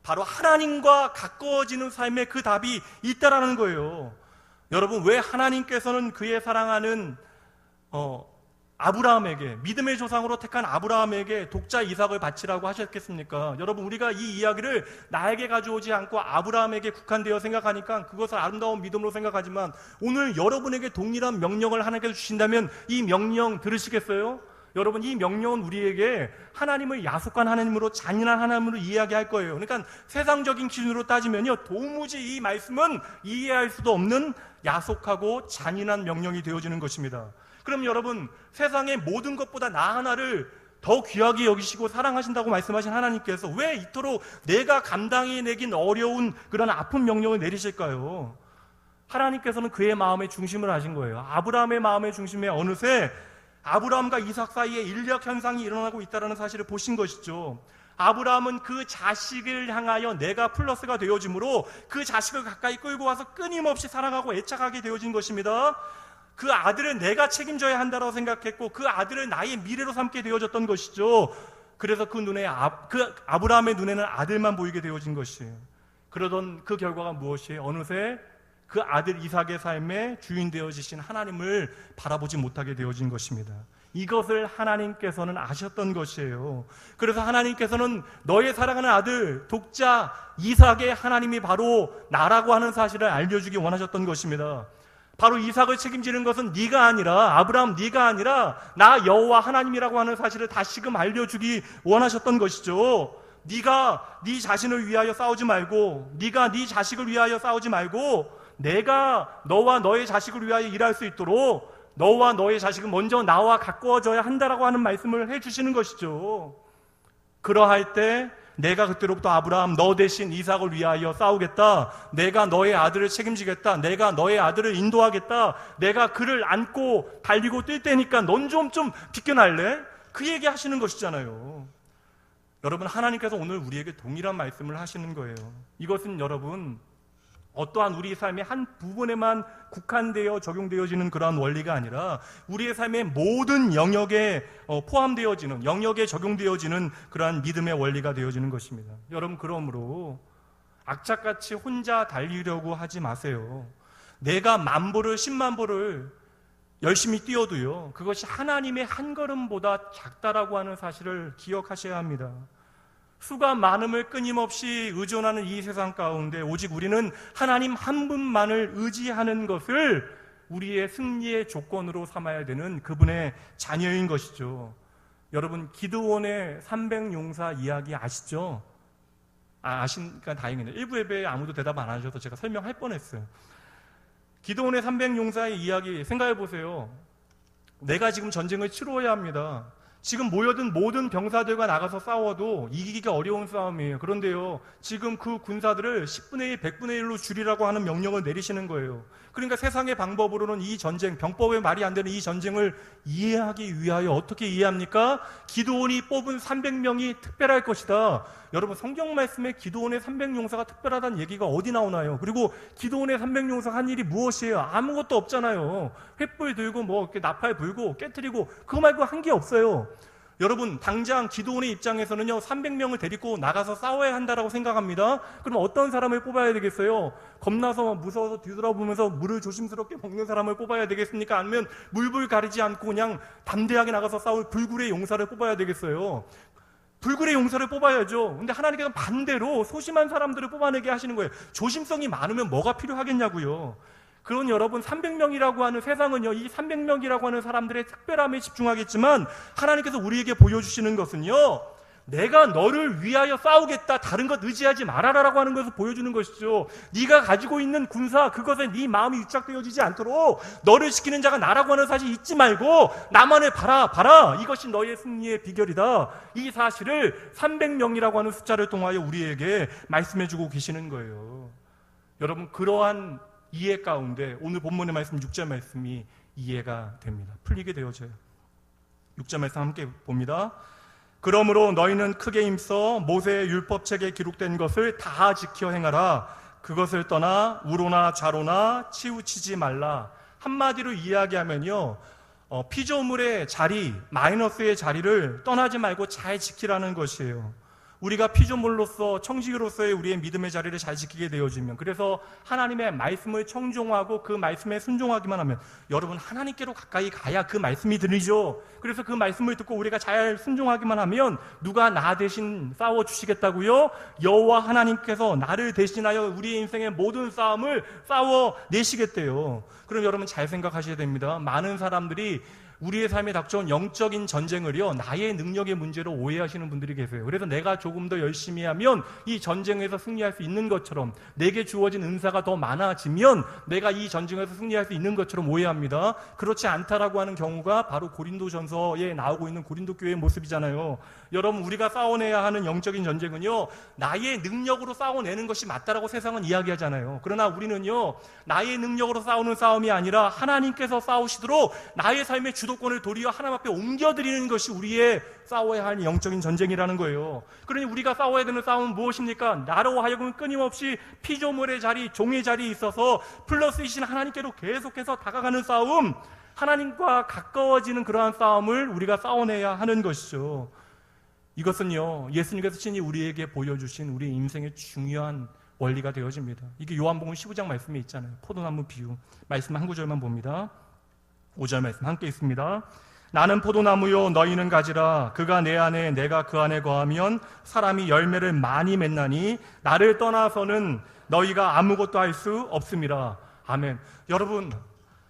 바로 하나님과 가까워지는 삶에 그 답이 있다라는 거예요. 여러분, 왜 하나님께서는 그의 사랑하는 아브라함에게, 믿음의 조상으로 택한 아브라함에게 독자 이삭을 바치라고 하셨겠습니까? 여러분, 우리가 이 이야기를 나에게 가져오지 않고 아브라함에게 국한되어 생각하니까 그것을 아름다운 믿음으로 생각하지만 오늘 여러분에게 동일한 명령을 하나님께서 주신다면 이 명령 들으시겠어요? 여러분, 이 명령은 우리에게 하나님을 야속한 하나님으로, 잔인한 하나님으로 이야기할 거예요. 그러니까 세상적인 기준으로 따지면요, 도무지 이 말씀은 이해할 수도 없는 야속하고 잔인한 명령이 되어지는 것입니다. 그럼 여러분, 세상의 모든 것보다 나 하나를 더 귀하게 여기시고 사랑하신다고 말씀하신 하나님께서 왜 이토록 내가 감당해내긴 어려운 그런 아픈 명령을 내리실까요? 하나님께서는 그의 마음의 중심을 아신 거예요. 아브라함의 마음의 중심에 어느새 아브라함과 이삭 사이에 인력 현상이 일어나고 있다는 사실을 보신 것이죠. 아브라함은 그 자식을 향하여 내가 플러스가 되어지므로 그 자식을 가까이 끌고 와서 끊임없이 사랑하고 애착하게 되어진 것입니다. 그 아들을 내가 책임져야 한다고 생각했고 그 아들을 나의 미래로 삼게 되어졌던 것이죠. 그래서 그 아브라함의 눈에는 아들만 보이게 되어진 것이에요. 그러던 그 결과가 무엇이에요? 어느새 그 아들 이삭의 삶에 주인 되어지신 하나님을 바라보지 못하게 되어진 것입니다. 이것을 하나님께서는 아셨던 것이에요. 그래서 하나님께서는 너의 사랑하는 아들 독자 이삭의 하나님이 바로 나라고 하는 사실을 알려주기 원하셨던 것입니다. 바로 이삭을 책임지는 것은 네가 아니라, 아브라함 네가 아니라 나 여호와 하나님이라고 하는 사실을 다시금 알려주기 원하셨던 것이죠. 네가 네 자신을 위하여 싸우지 말고, 네가 네 자식을 위하여 싸우지 말고, 내가 너와 너의 자식을 위하여 일할 수 있도록 너와 너의 자식은 먼저 나와 가까워져야 한다라고 하는 말씀을 해주시는 것이죠. 그러할 때 내가 그때로부터 아브라함 너 대신 이삭을 위하여 싸우겠다, 내가 너의 아들을 책임지겠다, 내가 너의 아들을 인도하겠다, 내가 그를 안고 달리고 뛸 테니까 넌 좀 비껴날래? 그 얘기 하시는 것이잖아요. 여러분, 하나님께서 오늘 우리에게 동일한 말씀을 하시는 거예요. 이것은 여러분 어떠한 우리 삶의 한 부분에만 국한되어 적용되어지는 그러한 원리가 아니라 우리의 삶의 모든 영역에 포함되어지는, 영역에 적용되어지는 그러한 믿음의 원리가 되어지는 것입니다. 여러분, 그러므로 악착같이 혼자 달리려고 하지 마세요. 내가 10,000보를 100,000보를 열심히 뛰어도요, 그것이 하나님의 한 걸음보다 작다라고 하는 사실을 기억하셔야 합니다. 수가 많음을 끊임없이 의존하는 이 세상 가운데 오직 우리는 하나님 한 분만을 의지하는 것을 우리의 승리의 조건으로 삼아야 되는 그분의 자녀인 것이죠. 여러분, 기드온의 300용사 이야기 아시죠? 아시니까 다행이네요. 일부 예배에 아무도 대답 안 하셔서 제가 설명할 뻔했어요. 기드온의 300용사의 이야기 생각해 보세요. 내가 지금 전쟁을 치러야 합니다. 지금 모여든 모든 병사들과 나가서 싸워도 이기기가 어려운 싸움이에요. 그런데요, 지금 그 군사들을 10분의 1, 100분의 1로 줄이라고 하는 명령을 내리시는 거예요. 그러니까 세상의 방법으로는 이 전쟁, 병법에 말이 안 되는 이 전쟁을 이해하기 위하여 어떻게 이해합니까? 기드온이 뽑은 300명이 특별할 것이다. 여러분, 성경 말씀에 기드온의 300용사가 특별하다는 얘기가 어디 나오나요? 그리고 기드온의 300용사가 한 일이 무엇이에요? 아무것도 없잖아요. 횃불 들고 뭐 이렇게 나팔 불고 깨트리고 그거 말고 한 게 없어요. 여러분, 당장 기드온의 입장에서는요, 300명을 데리고 나가서 싸워야 한다라고 생각합니다. 그럼 어떤 사람을 뽑아야 되겠어요? 겁나서 무서워서 뒤돌아보면서 물을 조심스럽게 먹는 사람을 뽑아야 되겠습니까? 아니면 물불 가리지 않고 그냥 담대하게 나가서 싸울 불굴의 용사를 뽑아야 되겠어요? 불굴의 용사를 뽑아야죠. 근데 하나님께서 반대로 소심한 사람들을 뽑아내게 하시는 거예요. 조심성이 많으면 뭐가 필요하겠냐고요. 그런 여러분, 300명이라고 하는 세상은요, 이 300명이라고 하는 사람들의 특별함에 집중하겠지만 하나님께서 우리에게 보여주시는 것은요, 내가 너를 위하여 싸우겠다, 다른 것 의지하지 말아라라고 하는 것을 보여주는 것이죠. 네가 가지고 있는 군사, 그것에 네 마음이 유착되어지지 않도록 너를 지키는 자가 나라고 하는 사실 잊지 말고 나만을 봐라. 이것이 너의 승리의 비결이다. 이 사실을 300명이라고 하는 숫자를 통하여 우리에게 말씀해주고 계시는 거예요. 여러분, 그러한 이해 가운데 오늘 본문의 말씀 6절 말씀이 이해가 됩니다. 풀리게 되어져요. 6절 말씀 함께 봅니다. 그러므로 너희는 크게 힘써 모세의 율법책에 기록된 것을 다 지켜 행하라. 그것을 떠나 우로나 좌로나 치우치지 말라. 한마디로 이야기하면요, 피조물의 자리, 마이너스의 자리를 떠나지 말고 잘 지키라는 것이에요. 우리가 피조물로서 청지기로서의 우리의 믿음의 자리를 잘 지키게 되어지면, 그래서 하나님의 말씀을 청종하고 그 말씀에 순종하기만 하면, 여러분, 하나님께로 가까이 가야 그 말씀이 들리죠. 그래서 그 말씀을 듣고 우리가 잘 순종하기만 하면 누가 나 대신 싸워주시겠다고요? 여호와 하나님께서 나를 대신하여 우리의 인생의 모든 싸움을 싸워내시겠대요. 그럼 여러분, 잘 생각하셔야 됩니다. 많은 사람들이 우리의 삶에 닥쳐온 영적인 전쟁을요, 나의 능력의 문제로 오해하시는 분들이 계세요. 그래서 내가 조금 더 열심히 하면 이 전쟁에서 승리할 수 있는 것처럼, 내게 주어진 은사가 더 많아지면 내가 이 전쟁에서 승리할 수 있는 것처럼 오해합니다. 그렇지 않다라고 하는 경우가 바로 고린도전서에 나오고 있는 고린도 교회의 모습이잖아요. 여러분, 우리가 싸워내야 하는 영적인 전쟁은요, 나의 능력으로 싸워내는 것이 맞다라고 세상은 이야기하잖아요. 그러나 우리는요, 나의 능력으로 싸우는 싸움이 아니라 하나님께서 싸우시도록 나의 삶의 주도권을 도리어 하나님 앞에 옮겨드리는 것이 우리의 싸워야 할 영적인 전쟁이라는 거예요. 그러니 우리가 싸워야 되는 싸움은 무엇입니까? 나로 하여금 끊임없이 피조물의 자리, 종의 자리에 있어서 플러스이신 하나님께로 계속해서 다가가는 싸움, 하나님과 가까워지는 그러한 싸움을 우리가 싸워내야 하는 것이죠. 이것은요, 예수님께서 친히 우리에게 보여주신 우리 인생의 중요한 원리가 되어집니다. 이게 요한복음 15장 말씀에 있잖아요. 포도나무 비유. 말씀 한 구절만 봅니다. 5절 말씀 함께 있습니다. 나는 포도나무요 너희는 가지라. 그가 내 안에 내가 그 안에 거하면 사람이 열매를 많이 맺나니 나를 떠나서는 너희가 아무것도 할 수 없음이라. 아멘. 여러분,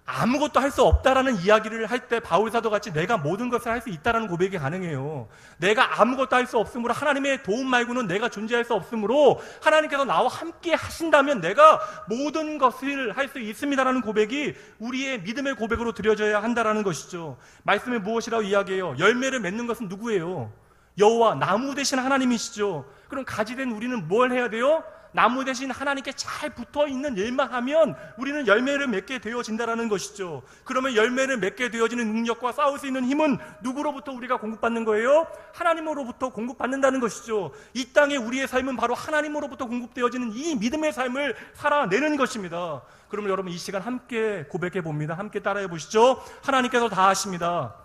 아무것도 할 수 없다라는 이야기를 할 때 바울사도 같이 내가 모든 것을 할 수 있다라는 고백이 가능해요. 내가 아무것도 할 수 없으므로, 하나님의 도움 말고는 내가 존재할 수 없으므로 하나님께서 나와 함께 하신다면 내가 모든 것을 할 수 있습니다라는 고백이 우리의 믿음의 고백으로 드려져야 한다라는 것이죠. 말씀에 무엇이라고 이야기해요? 열매를 맺는 것은 누구예요? 여호와, 나무 대신 하나님이시죠. 그럼 가지된 우리는 뭘 해야 돼요? 나무 대신 하나님께 잘 붙어있는 일만 하면 우리는 열매를 맺게 되어진다는 것이죠. 그러면 열매를 맺게 되어지는 능력과 싸울 수 있는 힘은 누구로부터 우리가 공급받는 거예요? 하나님으로부터 공급받는다는 것이죠. 이 땅에 우리의 삶은 바로 하나님으로부터 공급되어지는 이 믿음의 삶을 살아내는 것입니다. 그러면 여러분, 이 시간 함께 고백해 봅니다. 함께 따라해 보시죠. 하나님께서 다 하십니다.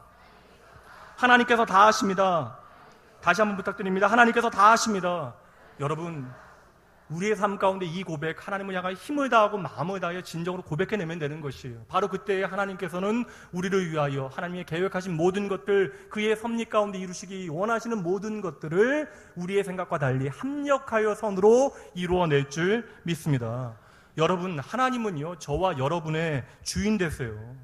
하나님께서 다 하십니다. 다시 한번 부탁드립니다. 하나님께서 다 하십니다. 여러분, 우리의 삶 가운데 이 고백, 하나님을 향하여 힘을 다하고 마음을 다하여 진정으로 고백해내면 되는 것이에요. 바로 그때 하나님께서는 우리를 위하여 하나님의 계획하신 모든 것들, 그의 섭리 가운데 이루시기 원하시는 모든 것들을 우리의 생각과 달리 합력하여 선으로 이루어낼 줄 믿습니다. 여러분, 하나님은요, 저와 여러분의 주인 되세요.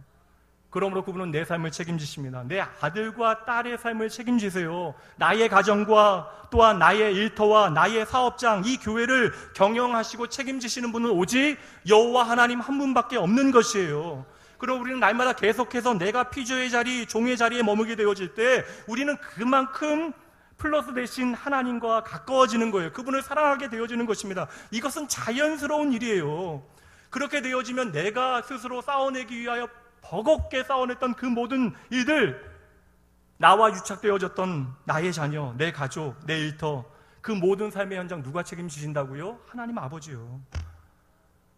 그러므로 그분은 내 삶을 책임지십니다. 내 아들과 딸의 삶을 책임지세요. 나의 가정과 또한 나의 일터와 나의 사업장, 이 교회를 경영하시고 책임지시는 분은 오직 여호와 하나님 한 분밖에 없는 것이에요. 그럼 우리는 날마다 계속해서 내가 피조의 자리, 종의 자리에 머물게 되어질 때 우리는 그만큼 플러스 대신 하나님과 가까워지는 거예요. 그분을 사랑하게 되어지는 것입니다. 이것은 자연스러운 일이에요. 그렇게 되어지면 내가 스스로 싸워내기 위하여 버겁게 싸워냈던 그 모든 일들, 나와 유착되어졌던 나의 자녀, 내 가족, 내 일터, 그 모든 삶의 현장 누가 책임지신다고요? 하나님 아버지요.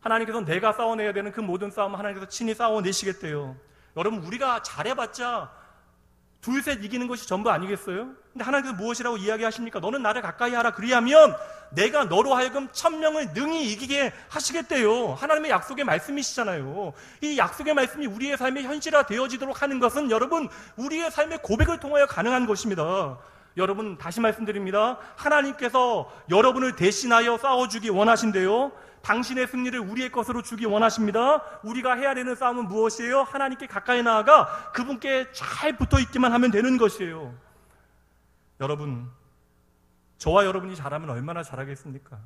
하나님께서 내가 싸워내야 되는 그 모든 싸움 하나님께서 친히 싸워내시겠대요. 여러분, 우리가 잘해봤자 둘셋 이기는 것이 전부 아니겠어요? 근데 하나님께서 무엇이라고 이야기하십니까? 너는 나를 가까이 하라. 그리하면 내가 너로 하여금 1000명을 능히 이기게 하시겠대요. 하나님의 약속의 말씀이시잖아요. 이 약속의 말씀이 우리의 삶의 현실화 되어지도록 하는 것은 여러분, 우리의 삶의 고백을 통하여 가능한 것입니다. 여러분, 다시 말씀드립니다. 하나님께서 여러분을 대신하여 싸워주기 원하신대요. 당신의 승리를 우리의 것으로 주기 원하십니다. 우리가 해야 되는 싸움은 무엇이에요? 하나님께 가까이 나아가 그분께 잘 붙어있기만 하면 되는 것이에요. 여러분, 저와 여러분이 잘하면 얼마나 잘하겠습니까?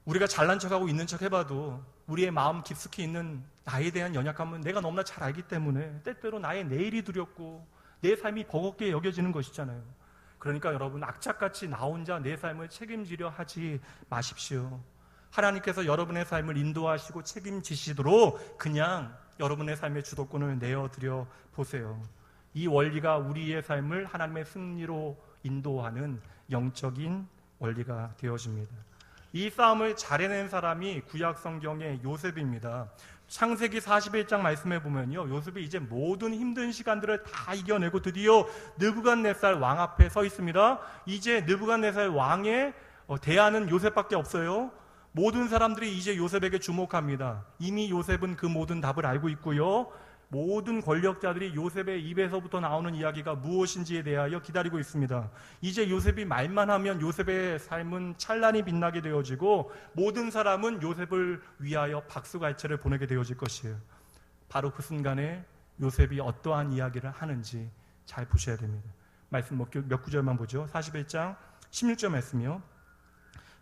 우리가 잘난 척하고 있는 척 해봐도 우리의 마음 깊숙이 있는 나에 대한 연약함은 내가 너무나 잘 알기 때문에 때때로 나의 내일이 두렵고 내 삶이 버겁게 여겨지는 것이잖아요. 그러니까 여러분, 악착같이 나 혼자 내 삶을 책임지려 하지 마십시오. 하나님께서 여러분의 삶을 인도하시고 책임지시도록 그냥 여러분의 삶의 주도권을 내어드려 보세요. 이 원리가 우리의 삶을 하나님의 승리로 인도하는 영적인 원리가 되어집니다. 이 싸움을 잘 해낸 사람이 구약 성경의 요셉입니다. 창세기 41장 말씀에 보면요, 요셉이 이제 모든 힘든 시간들을 다 이겨내고 드디어 느부갓네살 왕 앞에 서 있습니다. 이제 느부갓네살 왕의 대안은 요셉밖에 없어요. 모든 사람들이 이제 요셉에게 주목합니다. 이미 요셉은 그 모든 답을 알고 있고요, 모든 권력자들이 요셉의 입에서부터 나오는 이야기가 무엇인지에 대하여 기다리고 있습니다. 이제 요셉이 말만 하면 요셉의 삶은 찬란히 빛나게 되어지고 모든 사람은 요셉을 위하여 박수갈채를 보내게 되어질 것이에요. 바로 그 순간에 요셉이 어떠한 이야기를 하는지 잘 보셔야 됩니다. 말씀 몇 구절만 보죠. 41장 16절 말씀이요.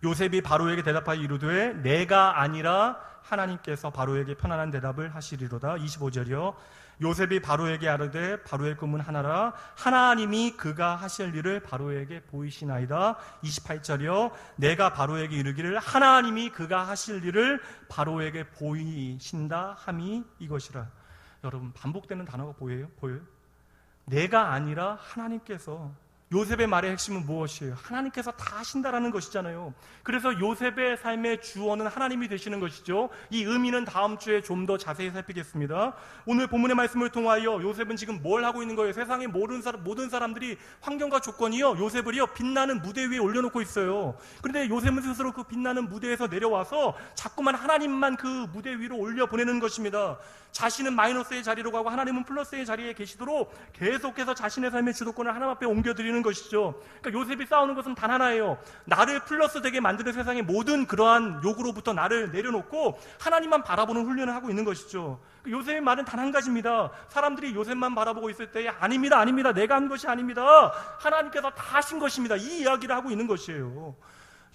요셉이 바로에게 대답하여 이르되 내가 아니라 하나님께서 바로에게 편안한 대답을 하시리로다. 25절이요. 요셉이 바로에게 아뢰되 바로의 꿈은 하나라. 하나님이 그가 하실 일을 바로에게 보이시나이다. 28절이요. 내가 바로에게 이르기를 하나님이 그가 하실 일을 바로에게 보이신다 함이 이것이라. 여러분, 반복되는 단어가 보여요? 내가 아니라 하나님께서. 요셉의 말의 핵심은 무엇이에요? 하나님께서 다 하신다라는 것이잖아요. 그래서 요셉의 삶의 주어는 하나님이 되시는 것이죠. 이 의미는 다음 주에 좀 더 자세히 살피겠습니다. 오늘 본문의 말씀을 통하여 요셉은 지금 뭘 하고 있는 거예요? 세상의 모든 사람들이 환경과 조건이요, 요셉을요 빛나는 무대 위에 올려놓고 있어요. 그런데 요셉은 스스로 그 빛나는 무대에서 내려와서 자꾸만 하나님만 그 무대 위로 올려보내는 것입니다. 자신은 마이너스의 자리로 가고 하나님은 플러스의 자리에 계시도록 계속해서 자신의 삶의 주도권을 하나님 앞에 옮겨드리는 것이죠. 그러니까 요셉이 싸우는 것은 단 하나예요. 나를 플러스 되게 만드는 세상의 모든 그러한 욕으로부터 나를 내려놓고 하나님만 바라보는 훈련을 하고 있는 것이죠. 요셉의 말은 단 한 가지입니다. 사람들이 요셉만 바라보고 있을 때에 아닙니다. 내가 한 것이 아닙니다. 하나님께서 다 하신 것입니다. 이 이야기를 하고 있는 것이에요.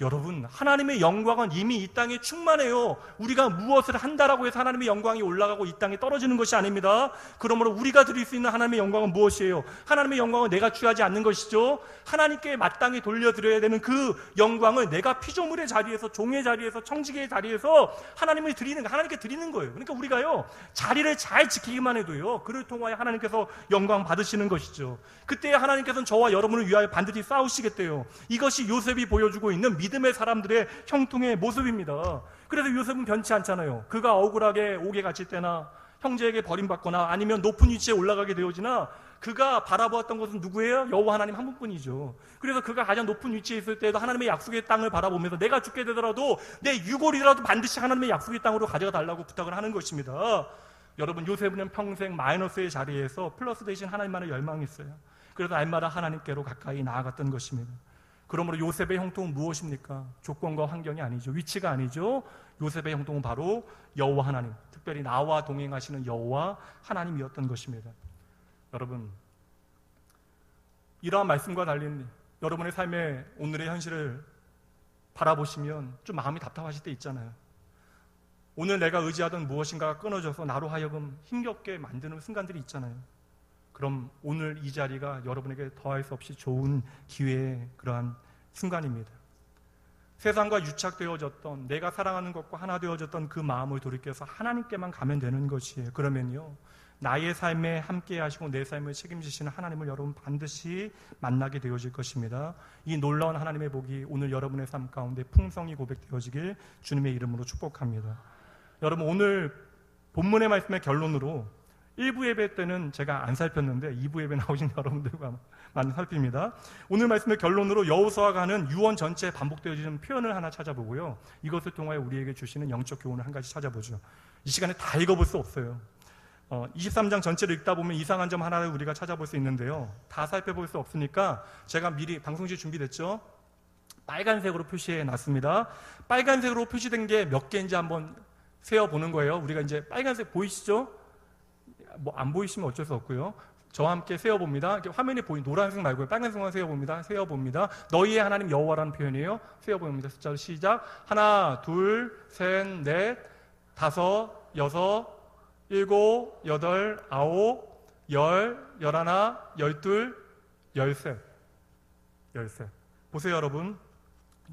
여러분, 하나님의 영광은 이미 이 땅에 충만해요. 우리가 무엇을 한다라고 해서 하나님의 영광이 올라가고 이 땅에 떨어지는 것이 아닙니다. 그러므로 우리가 드릴 수 있는 하나님의 영광은 무엇이에요? 하나님의 영광은 내가 취하지 않는 것이죠. 하나님께 마땅히 돌려드려야 되는 그 영광을 내가 피조물의 자리에서, 종의 자리에서, 청지기의 자리에서 하나님께 드리는 거예요. 그러니까 우리가요, 자리를 잘 지키기만 해도요, 그를 통하여 하나님께서 영광 받으시는 것이죠. 그때 하나님께서는 저와 여러분을 위하여 반드시 싸우시겠대요. 이것이 요셉이 보여주고 있는 믿음의 사람들의 형통의 모습입니다. 그래서 요셉은 변치 않잖아요. 그가 억울하게 옥에 갇힐 때나 형제에게 버림받거나 아니면 높은 위치에 올라가게 되어지나 그가 바라보았던 것은 누구예요? 여호와 하나님 한 분뿐이죠. 그래서 그가 가장 높은 위치에 있을 때도 하나님의 약속의 땅을 바라보면서 내가 죽게 되더라도 내 유골이라도 반드시 하나님의 약속의 땅으로 가져가 달라고 부탁을 하는 것입니다. 여러분, 요셉은 평생 마이너스의 자리에서 플러스 대신 하나님만을 열망했어요. 그래서 날마다 하나님께로 가까이 나아갔던 것입니다. 그러므로 요셉의 형통은 무엇입니까? 조건과 환경이 아니죠. 위치가 아니죠. 요셉의 형통은 바로 여호와 하나님, 특별히 나와 동행하시는 여호와 하나님이었던 것입니다. 여러분, 이러한 말씀과 달린 여러분의 삶의 오늘의 현실을 바라보시면 좀 마음이 답답하실 때 있잖아요. 오늘 내가 의지하던 무엇인가가 끊어져서 나로 하여금 힘겹게 만드는 순간들이 있잖아요. 그럼 오늘 이 자리가 여러분에게 더할 수 없이 좋은 기회의 그러한 순간입니다. 세상과 유착되어졌던, 내가 사랑하는 것과 하나 되어졌던 그 마음을 돌이켜서 하나님께만 가면 되는 것이에요. 그러면요, 나의 삶에 함께 하시고 내 삶을 책임지시는 하나님을 여러분 반드시 만나게 되어질 것입니다. 이 놀라운 하나님의 복이 오늘 여러분의 삶 가운데 풍성히 고백되어지길 주님의 이름으로 축복합니다. 여러분, 오늘 본문의 말씀의 결론으로 1부 예배 때는 제가 안 살폈는데 2부 예배 나오신 여러분들과 많이 살핍니다. 오늘 말씀의 결론으로 여호수아가 하는 유언 전체에 반복되어지는 표현을 하나 찾아보고요, 이것을 통하여 우리에게 주시는 영적 교훈을 한 가지 찾아보죠. 이 시간에 다 읽어볼 수 없어요. 23장 전체를 읽다 보면 이상한 점 하나를 우리가 찾아볼 수 있는데요, 다 살펴볼 수 없으니까 제가 미리, 방송실 준비됐죠? 빨간색으로 표시해 놨습니다. 빨간색으로 표시된 게 몇 개인지 한번 세어보는 거예요. 우리가 이제 빨간색 보이시죠? 뭐 안 보이시면 어쩔 수 없고요. 저와 함께 세어봅니다. 이렇게 화면에 보인 노란색 말고요, 빨간색만 세어봅니다. 세어봅니다. 너희의 하나님 여호와라는 표현이에요. 세어봅니다. 숫자로 시작. 하나, 둘, 셋, 넷, 다섯, 여섯, 일곱, 여덟, 아홉, 열, 열하나, 열둘, 열셋. 보세요, 여러분.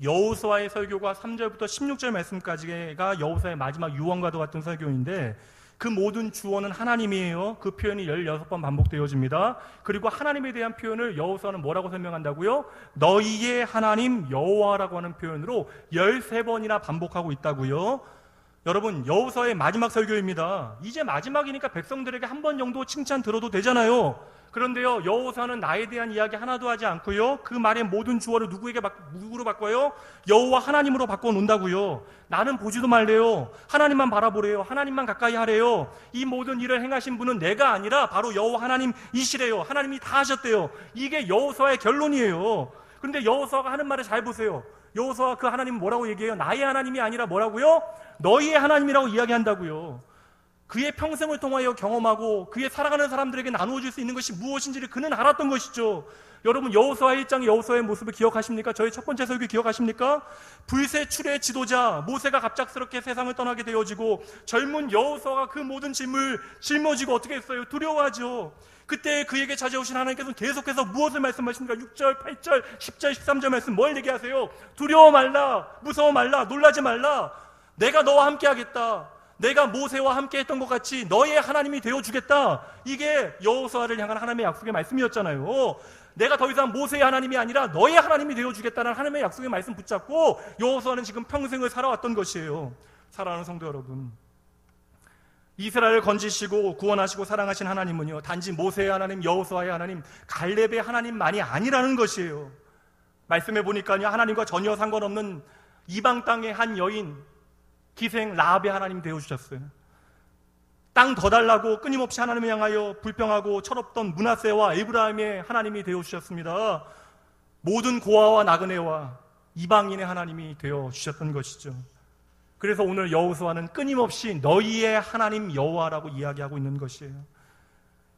여호수아의 설교가 3절부터 16절 말씀까지가 여호수아의 마지막 유언과도 같은 설교인데, 그 모든 주어는 하나님이에요. 그 표현이 16번 반복되어집니다. 그리고 하나님에 대한 표현을 여호수아는 뭐라고 설명한다고요? 너희의 하나님 여호와라고 하는 표현으로 13번이나 반복하고 있다고요. 여러분, 여호수아의 마지막 설교입니다. 이제 마지막이니까 백성들에게 한 번 정도 칭찬 들어도 되잖아요. 그런데요, 여호수아는 나에 대한 이야기 하나도 하지 않고요, 그 말의 모든 주어를 누구로 바꿔요? 여호와 하나님으로 바꿔놓는다고요. 나는 보지도 말래요. 하나님만 바라보래요. 하나님만 가까이 하래요. 이 모든 일을 행하신 분은 내가 아니라 바로 여호와 하나님이시래요. 하나님이 다 하셨대요. 이게 여호수아의 결론이에요. 그런데 여호수아가 하는 말을 잘 보세요. 여호수아 그 하나님은 뭐라고 얘기해요? 나의 하나님이 아니라 뭐라고요? 너희의 하나님이라고 이야기한다고요. 그의 평생을 통하여 경험하고 그의 살아가는 사람들에게 나누어줄 수 있는 것이 무엇인지를 그는 알았던 것이죠. 여러분, 여호수아 1장 여호수아의 모습을 기억하십니까? 저희 첫 번째 설교 기억하십니까? 불세출의 지도자 모세가 갑작스럽게 세상을 떠나게 되어지고 젊은 여호수아가 그 모든 짐을 짊어지고 어떻게 했어요? 두려워하죠. 그때 그에게 찾아오신 하나님께서는 계속해서 무엇을 말씀하십니까? 6절, 8절, 10절, 13절 말씀 뭘 얘기하세요? 두려워 말라, 무서워 말라, 놀라지 말라. 내가 너와 함께 하겠다. 내가 모세와 함께 했던 것 같이 너의 하나님이 되어주겠다. 이게 여호수아를 향한 하나님의 약속의 말씀이었잖아요. 내가 더 이상 모세의 하나님이 아니라 너의 하나님이 되어주겠다는 하나님의 약속의 말씀 붙잡고 여호수아는 지금 평생을 살아왔던 것이에요. 사랑하는 성도 여러분, 이스라엘을 건지시고 구원하시고 사랑하신 하나님은요, 단지 모세의 하나님, 여호수아의 하나님, 갈렙의 하나님만이 아니라는 것이에요. 말씀해 보니까요, 하나님과 전혀 상관없는 이방 땅의 한 여인, 기생 라합의 하나님 되어주셨어요. 땅 더 달라고 끊임없이 하나님을 향하여 불평하고 철없던 므낫세와 에브라임의 하나님이 되어주셨습니다. 모든 고아와 나그네와 이방인의 하나님이 되어주셨던 것이죠. 그래서 오늘 여호수아는 끊임없이 너희의 하나님 여호와라고 이야기하고 있는 것이에요.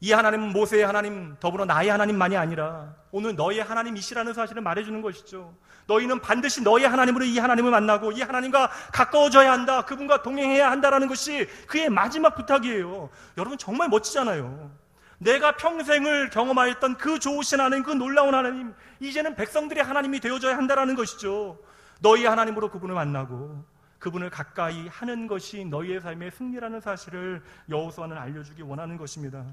이 하나님은 모세의 하나님, 더불어 나의 하나님만이 아니라 오늘 너희의 하나님이시라는 사실을 말해주는 것이죠. 너희는 반드시 너희의 하나님으로 이 하나님을 만나고 이 하나님과 가까워져야 한다, 그분과 동행해야 한다라는 것이 그의 마지막 부탁이에요. 여러분, 정말 멋지잖아요. 내가 평생을 경험하였던 그 좋으신 하나님, 그 놀라운 하나님, 이제는 백성들의 하나님이 되어져야 한다라는 것이죠. 너희의 하나님으로 그분을 만나고 그분을 가까이 하는 것이 너희의 삶의 승리라는 사실을 여호수아는 알려주기 원하는 것입니다.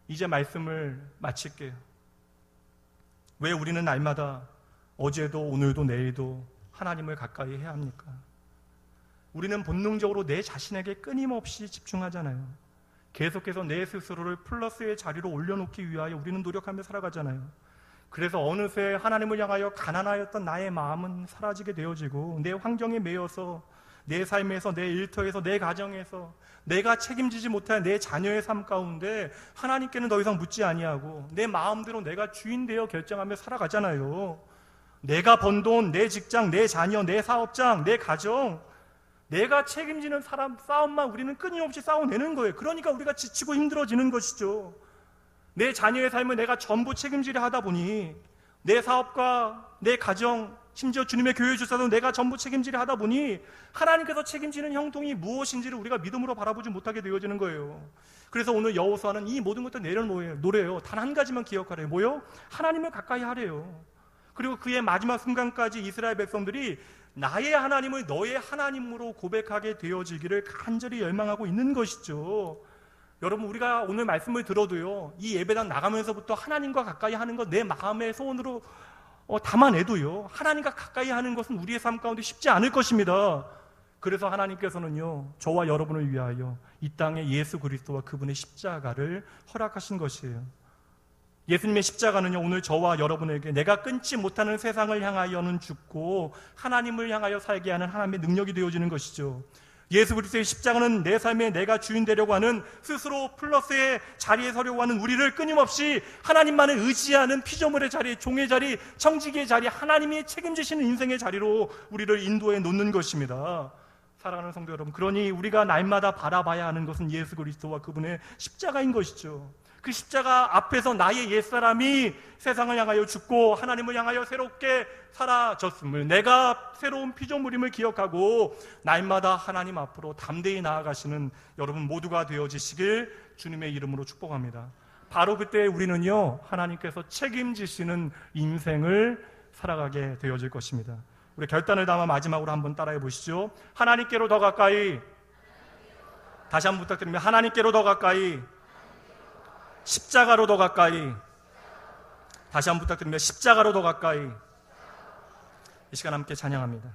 이제 말씀을 마칠게요. 왜 우리는 날마다 어제도 오늘도 내일도 하나님을 가까이 해야 합니까? 우리는 본능적으로 내 자신에게 끊임없이 집중하잖아요. 계속해서 내 스스로를 플러스의 자리로 올려놓기 위하여 우리는 노력하며 살아가잖아요. 그래서 어느새 하나님을 향하여 가난하였던 나의 마음은 사라지게 되어지고 내 환경에 매여서 내 삶에서, 내 일터에서, 내 가정에서 내가 책임지지 못할 내 자녀의 삶 가운데 하나님께는 더 이상 묻지 아니하고 내 마음대로 내가 주인 되어 결정하며 살아가잖아요. 내가 번 돈, 내 직장, 내 자녀, 내 사업장, 내 가정, 내가 책임지는 사람 싸움만 우리는 끊임없이 싸워내는 거예요. 그러니까 우리가 지치고 힘들어지는 것이죠. 내 자녀의 삶을 내가 전부 책임지려 하다 보니, 내 사업과 내 가정, 심지어 주님의 교회 주사도 내가 전부 책임지려 하다 보니 하나님께서 책임지는 형통이 무엇인지를 우리가 믿음으로 바라보지 못하게 되어지는 거예요. 그래서 오늘 여호수아는 이 모든 것들 노래요. 단 한 가지만 기억하래요. 뭐요? 하나님을 가까이 하래요. 그리고 그의 마지막 순간까지 이스라엘 백성들이 나의 하나님을 너의 하나님으로 고백하게 되어지기를 간절히 열망하고 있는 것이죠. 여러분, 우리가 오늘 말씀을 들어도요, 이 예배당 나가면서부터 하나님과 가까이 하는 것 내 마음의 소원으로 담아내도요, 하나님과 가까이 하는 것은 우리의 삶 가운데 쉽지 않을 것입니다. 그래서 하나님께서는요, 저와 여러분을 위하여 이 땅에 예수 그리스도와 그분의 십자가를 허락하신 것이에요. 예수님의 십자가는요, 오늘 저와 여러분에게 내가 끊지 못하는 세상을 향하여는 죽고 하나님을 향하여 살게 하는 하나님의 능력이 되어지는 것이죠. 예수 그리스도의 십자가는 내 삶에 내가 주인 되려고 하는, 스스로 플러스의 자리에 서려고 하는 우리를 끊임없이 하나님만을 의지하는 피조물의 자리, 종의 자리, 청지기의 자리, 하나님이 책임지시는 인생의 자리로 우리를 인도해 놓는 것입니다. 사랑하는 성도 여러분, 그러니 우리가 날마다 바라봐야 하는 것은 예수 그리스도와 그분의 십자가인 것이죠. 그 십자가 앞에서 나의 옛사람이 세상을 향하여 죽고 하나님을 향하여 새롭게 사라졌음을, 내가 새로운 피조물임을 기억하고 날마다 하나님 앞으로 담대히 나아가시는 여러분 모두가 되어지시길 주님의 이름으로 축복합니다. 바로 그때 우리는요, 하나님께서 책임지시는 인생을 살아가게 되어질 것입니다. 우리 결단을 담아 마지막으로 한번 따라해 보시죠. 하나님께로 더 가까이, 다시 한번 부탁드립니다. 하나님께로 더 가까이, 십자가로 더 가까이, 다시 한번 부탁드립니다. 십자가로 더 가까이. 이 시간 함께 찬양합니다.